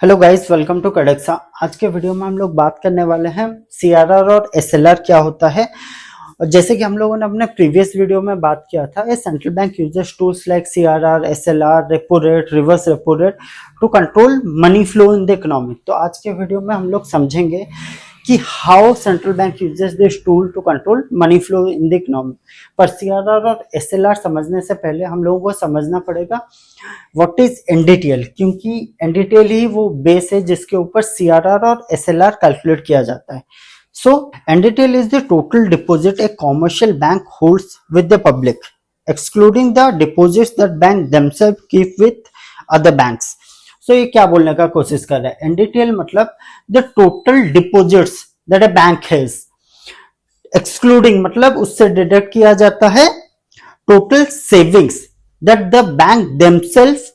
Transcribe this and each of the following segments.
Hello guys, welcome to कडेक्सा। आज के वीडियो में हम लोग बात करने वाले हैं सीआरआर और एसएलआर क्या होता है। और जैसे कि हम लोगों ने अपने प्रीवियस वीडियो में बात किया था, ये central bank uses tools like CRR, SLR, repo rate, reverse repo rate to control money flow in the economy. तो आज के वीडियो में हम लोग समझेंगे कि how central bank uses this tool to control money flow in the economy. पर CRR और एसएलआर समझने से पहले हम लोगों को समझना पड़ेगा व्हाट इज एनडीटीएल, क्योंकि एनडीटीएल ही वो बेस है जिसके ऊपर सीआरआर और एसएलआर कैलकुलेट किया जाता है। So NDTL is the total deposit a commercial bank holds with the public, excluding the deposits that bank themselves keep with other banks. So ये क्या बोलने का कोशिश कर रहा है, एनडीटीएल मतलब the total deposits that a bank has, excluding मतलब उससे डिडक्ट किया जाता है total savings that the bank themselves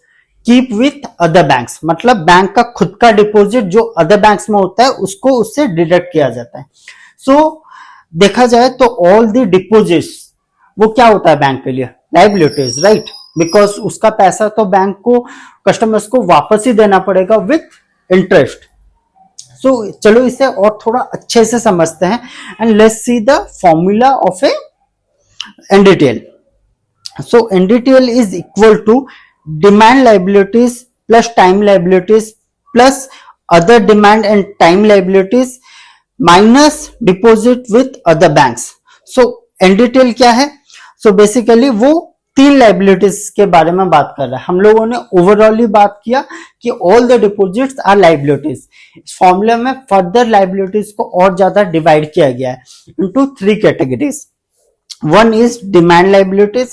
keep with other banks, मतलब बैंक का खुद का डिपॉजिट जो अदर बैंक्स में होता है उसको उससे डिडक्ट किया जाता है। सो देखा जाए तो ऑल द डिपॉजिट्स वो क्या होता है बैंक के लिए, लायबिलिटीज, राइट, बिकॉज उसका पैसा तो बैंक को, कस्टमर्स को वापस ही देना पड़ेगा विथ इंटरेस्ट। सो चलो इसे और थोड़ा अच्छे से समझते हैं and let's see the formula of A NDTL. So NDTL is equal to demand liabilities plus time liabilities plus other demand and time liabilities minus deposit with other banks. So NDTL क्या है? So basically वो तीन liabilities के बारे में बात कर रहा है। हम लोगों ने ओवरऑल बात किया कि all the deposits are liabilities. इस फॉर्मूला में फर्दर liabilities को और ज्यादा डिवाइड किया गया है into three categories. One is demand liabilities,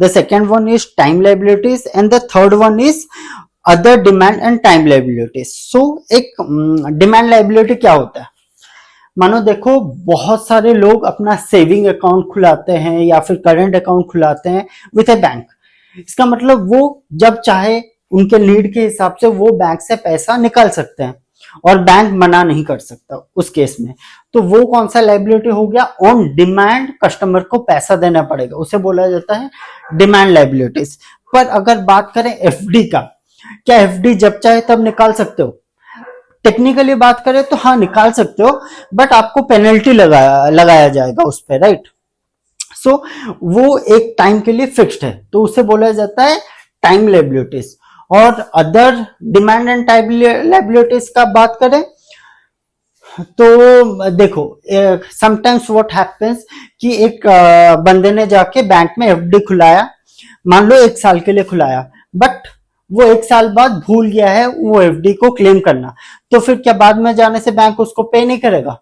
the second one is time liabilities and the third one is other demand and time liabilities. So एक demand liability क्या होता है, मानो देखो बहुत सारे लोग अपना सेविंग अकाउंट खुलाते हैं या फिर करंट अकाउंट खुलाते हैं विथ ए बैंक। इसका मतलब वो जब चाहे उनके नीड के हिसाब से वो बैंक से पैसा निकाल सकते हैं और बैंक मना नहीं कर सकता उस केस में। तो वो कौन सा लायबिलिटी हो गया, ऑन डिमांड कस्टमर को पैसा देना पड़ेगा, उसे बोला जाता है डिमांड लायबिलिटीज। पर अगर बात करें एफडी का, क्या एफडी जब चाहे तब निकाल सकते हो? टेक्निकली बात करें तो हाँ निकाल सकते हो, बट आपको पेनल्टी लगाया जाएगा उस पर, राइट। सो वो एक टाइम के लिए फिक्स्ड है, तो उसे बोला जाता है टाइम लायबिलिटीज। और other demand and time liabilities का बात करें तो देखो समटाइम्स व्हाट हैपेंस कि एक बंदे ने जाके बैंक में एफडी खुलाया, मान लो 1 साल के लिए खुलाया, बट वो 1 साल बाद भूल गया है वो एफडी को क्लेम करना, तो फिर क्या बाद में जाने से बैंक उसको पे नहीं करेगा?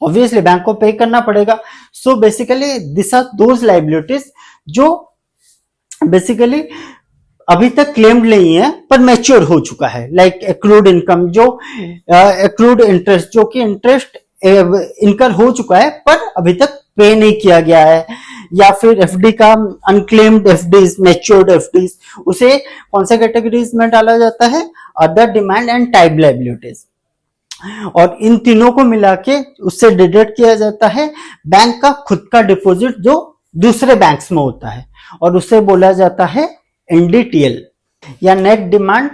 ऑब्वियसली बैंक को पे करना पड़ेगा। So basically this are those liabilities जो बेसिकली अभी तक क्लेम्ड नहीं है पर मैच्योर हो चुका है, लाइक एक्रूड इनकम, जो एक्रूड इंटरेस्ट, जो कि इंटरेस्ट इनकर हो चुका है पर अभी तक पे नहीं किया गया है, या फिर एफडी का अनक्लेम्ड एफडीज, मैच्योर्ड एफडीज, उसे कौन से कैटेगरीज में डाला जाता है, other demand and time liabilities. और इन तीनों को मिला के उससे डिडक्ट किया जाता है बैंक का खुद का डिपॉजिट जो दूसरे बैंक्स में होता है, और उसे बोला जाता है एनडीटीएल या net demand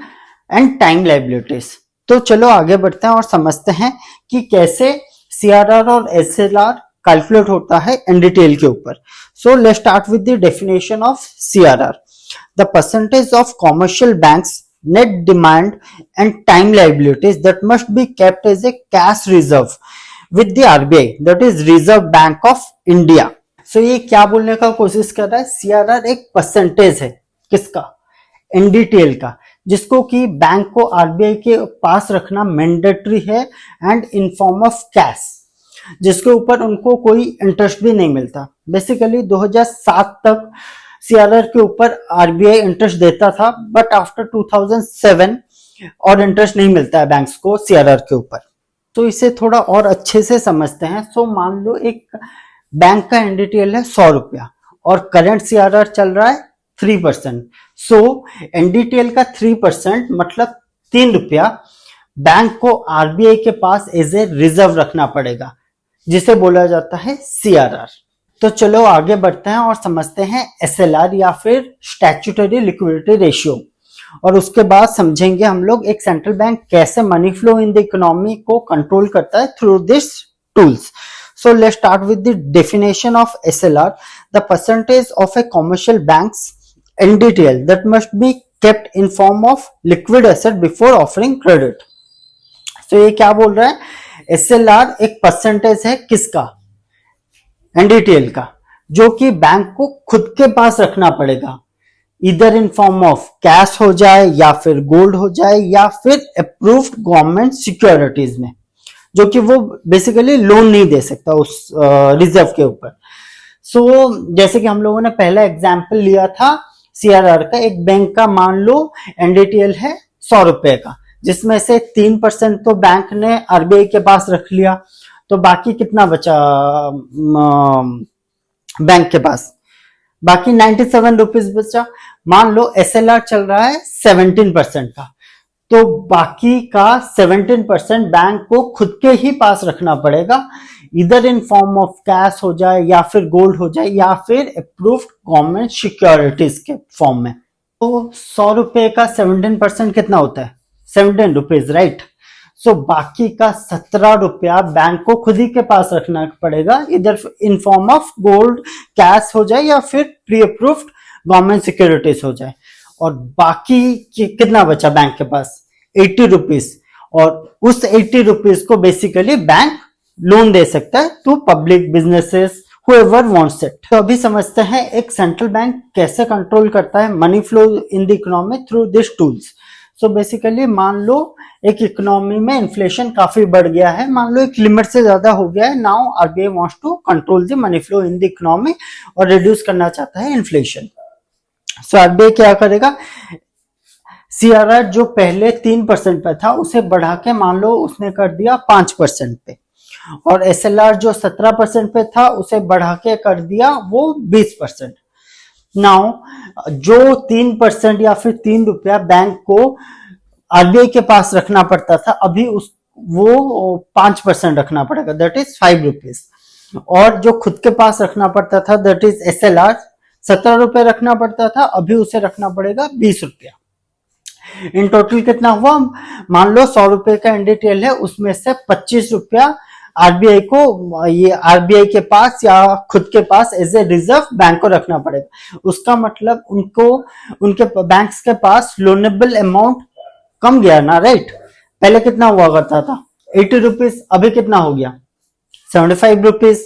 and time liabilities. तो चलो आगे बढ़ते हैं और समझते हैं कि कैसे सीआरआर और एसएलआर कैलकुलेट होता है एनडीटीएल के ऊपर। So let's start with the definition of CRR. The percentage of commercial banks net demand and time liabilities that must be kept as a cash reserve with the RBI, that is Reserve Bank of India. So ये क्या बोलने का कोशिश कर रहा है, CRR एक percentage है किसका, एनडीटीएल का, जिसको कि बैंक को आरबीआई के पास रखना मैंडेटरी है and in form of cash, जिसके ऊपर उनको कोई इंटरेस्ट भी नहीं मिलता। बेसिकली 2007 तक सीआरआर के ऊपर आरबीआई इंटरेस्ट देता था, बट आफ्टर 2007 और इंटरेस्ट नहीं मिलता है बैंक्स को सीआरआर के ऊपर। तो इसे थोड़ा और अच्छे से समझते हैं। सो मान लो एक बैंक का एनडीटीएल है 100 रुपया और करंट सीआरआर चल रहा है 3%। सो एनडीटीएल का 3% मतलब 3 रुपया बैंक को आरबीआई के पास एज ए रिजर्व रखना पड़ेगा, जिसे बोला जाता है सीआरआर। तो चलो आगे बढ़ते हैं और समझते हैं एसएलआर या फिर स्टैट्यूटरी लिक्विडिटी रेशियो। और उसके बाद समझेंगे हम लोग एक सेंट्रल बैंक कैसे money flow in the economy को कंट्रोल करता है through this tools. So let's start with the definition of SLR, the percentage of a commercial bank's NDTL that must be kept in form of liquid asset before offering credit. So ये क्या बोल रहा है, SLR एक percentage है किसका, NDTL का, जो कि बैंक को खुद के पास रखना पड़ेगा, इधर इन फॉर्म ऑफ कैश हो जाए या फिर गोल्ड हो जाए या फिर अप्रूव्ड गवर्नमेंट सिक्योरिटीज में, जो कि वो बेसिकली लोन नहीं दे सकता उस रिजर्व के ऊपर. सो जैसे कि हम लोगों ने पहला एग्जांपल लिया था सीआरआर का, एक बैंक का मान लो एनडीटीएल है 100 रुपए का, जिसमें से 3% तो बैंक ने आरबीआई के पास रख लिया, तो बाकी कितना बचा बैंक के पास, बाकी 97 रुपीज बचा. मान लो एसएलआर चल रहा है 17% का, तो बाकी का 17% बैंक को खुद के ही पास रखना पड़ेगा, इधर इन फॉर्म ऑफ कैश हो जाए या फिर गोल्ड हो जाए या फिर अप्रूव्ड गवर्नमेंट सिक्योरिटीज के फॉर्म में. तो 100 रुपए का 17% कितना होता है, 17 रुपीज, राइट. सो बाकी का 17 रुपया बैंक को खुद ही के पास रखना पड़ेगा, इधर in form of gold cash हो जाए या फिर प्री अप्रूव्ड गवर्नमेंट सिक्योरिटीज हो जाए. और बाकी कितना बचा बैंक के पास, 80 रुपीज, और उस 80 रुपीज को बेसिकली बैंक लोन दे सकता है to public businesses whoever wants it. तो अभी समझते हैं एक सेंट्रल बैंक कैसे कंट्रोल करता है money flow in the economy through this tools. So basically मान लो एक इकोनॉमी में इन्फ्लेशन काफी बढ़ गया है, मान लो एक लिमिट से ज्यादा हो गया है. Now RBI wants to control the money flow in the economy और रिड्यूस करना चाहता है इन्फ्लेशन. सो आरबीआई क्या करेगा, सीआरआर जो पहले 3% पे था उसे बढ़ा के मान लो उसने कर दिया 5% पे, और एसएलआर जो 17% पे था उसे बढ़ा के कर दिया वो 20%. नाउ जो 3% या फिर 3 रुपया बैंक को आरबीआई के पास रखना पड़ता था, अभी उस वो 5% रखना पड़ेगा, दैट इज 5 रुपीज. और जो खुद के पास रखना पड़ता था दैट इज एसएलआर 17 रुपए रखना पड़ता था, अभी उसे रखना पड़ेगा 20 रुपया. इन टोटल कितना हुआ, मान लो 100 रुपए का एनडीटीएल है, उसमें से 25 रुपया आरबीआई को, ये आरबीआई के पास या खुद के पास एज ए रिजर्व बैंक को रखना पड़ेगा. उसका मतलब उनको उनके बैंक्स के पास लोनेबल अमाउंट कम गया ना, राइट. पहले कितना हुआ करता था 80 रुपीज, अभी कितना हो गया 75 रुपीज,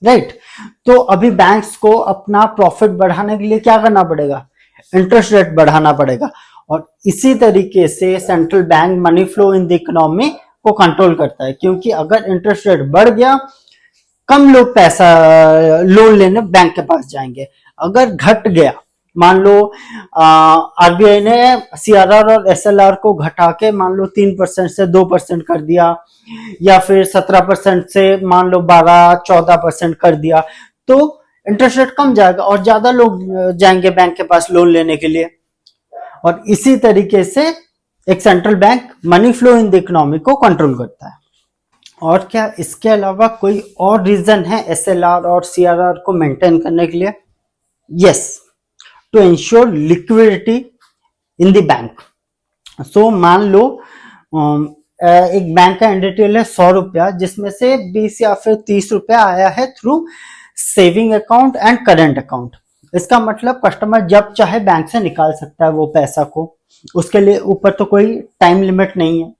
राइट. तो अभी बैंक्स को अपना प्रॉफिट बढ़ाने के लिए क्या करना पड़ेगा, इंटरेस्ट रेट बढ़ाना पड़ेगा. और इसी तरीके से central bank money flow in the economy को कंट्रोल करता है, क्योंकि अगर इंटरेस्ट रेट बढ़ गया कम लोग पैसा लोन लेने बैंक के पास जाएंगे. अगर घट गया, मान लो आरबीआई ने सीआरआर और एसएलआर को घटा के मान लो 3% से 2% कर दिया, या फिर 17% से मान लो 12-14% कर दिया, तो इंटरेस्ट रेट कम जाएगा और ज्यादा लोग जाएंगे बैंक के पास लोन लेने के लिए. और इसी तरीके से एक central bank money flow in the economy को कंट्रोल करता है. और क्या इसके अलावा कोई और रीजन है एसएलआर और सीआरआर को मेंटेन करने के लिए? Yes, to ensure liquidity in the bank. So मान लो एक बैंक का एनडीटीएल है 100 रुपया, जिसमें से 20 या फिर 30 रुपया आया है through saving account and current account. इसका मतलब कस्टमर जब चाहे बैंक से निकाल सकता है वो पैसा को, उसके लिए ऊपर तो कोई टाइम लिमिट नहीं है.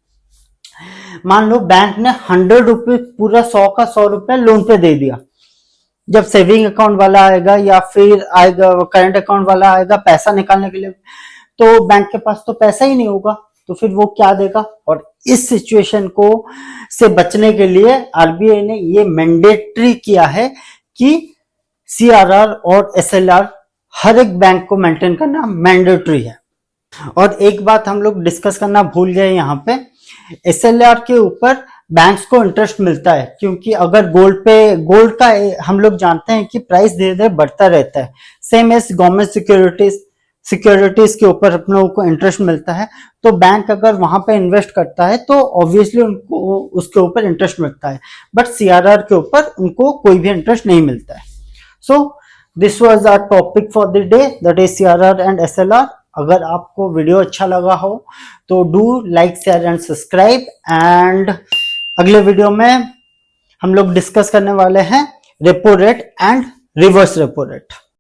मान लो बैंक ने 100 रुपये, पूरा 100 का 100 रुपया लोन पे दे दिया. जब सेविंग अकाउंट वाला आएगा या फिर आएगा करंट अकाउंट वाला आएगा पैसा निकालने के लिए, तो बैंक के पास तो पैसा ही नहीं होगा, तो फिर वो क्या देगा. और इस सिचुएशन को से बचने के लिए आरबीआई ने ये मैंडेटरी किया है कि सीआरआर और एसएलआर हर एक बैंक को मेंटेन करना मैंडेटरी है. और एक बात हम लोग डिस्कस करना भूल गए यहाँ पे, एसएलआर के ऊपर बैंक्स को इंटरेस्ट मिलता है, क्योंकि अगर गोल्ड का हम लोग जानते हैं कि प्राइस धीरे धीरे बढ़ता रहता है, सेम एज गवर्नमेंट सिक्योरिटीज के ऊपर हम लोगों को इंटरेस्ट मिलता है. तो बैंक अगर वहां पे इन्वेस्ट करता है तो ऑब्वियसली उनको उसके ऊपर इंटरेस्ट मिलता है, बट सीआरआर के ऊपर उनको कोई भी इंटरेस्ट नहीं मिलता है. So this was our topic for the day, that is CRR and SLR. अगर आपको वीडियो अच्छा लगा हो तो do like share and subscribe. And अगले वीडियो में हम लोग डिस्कस करने वाले हैं repo rate and reverse repo rate.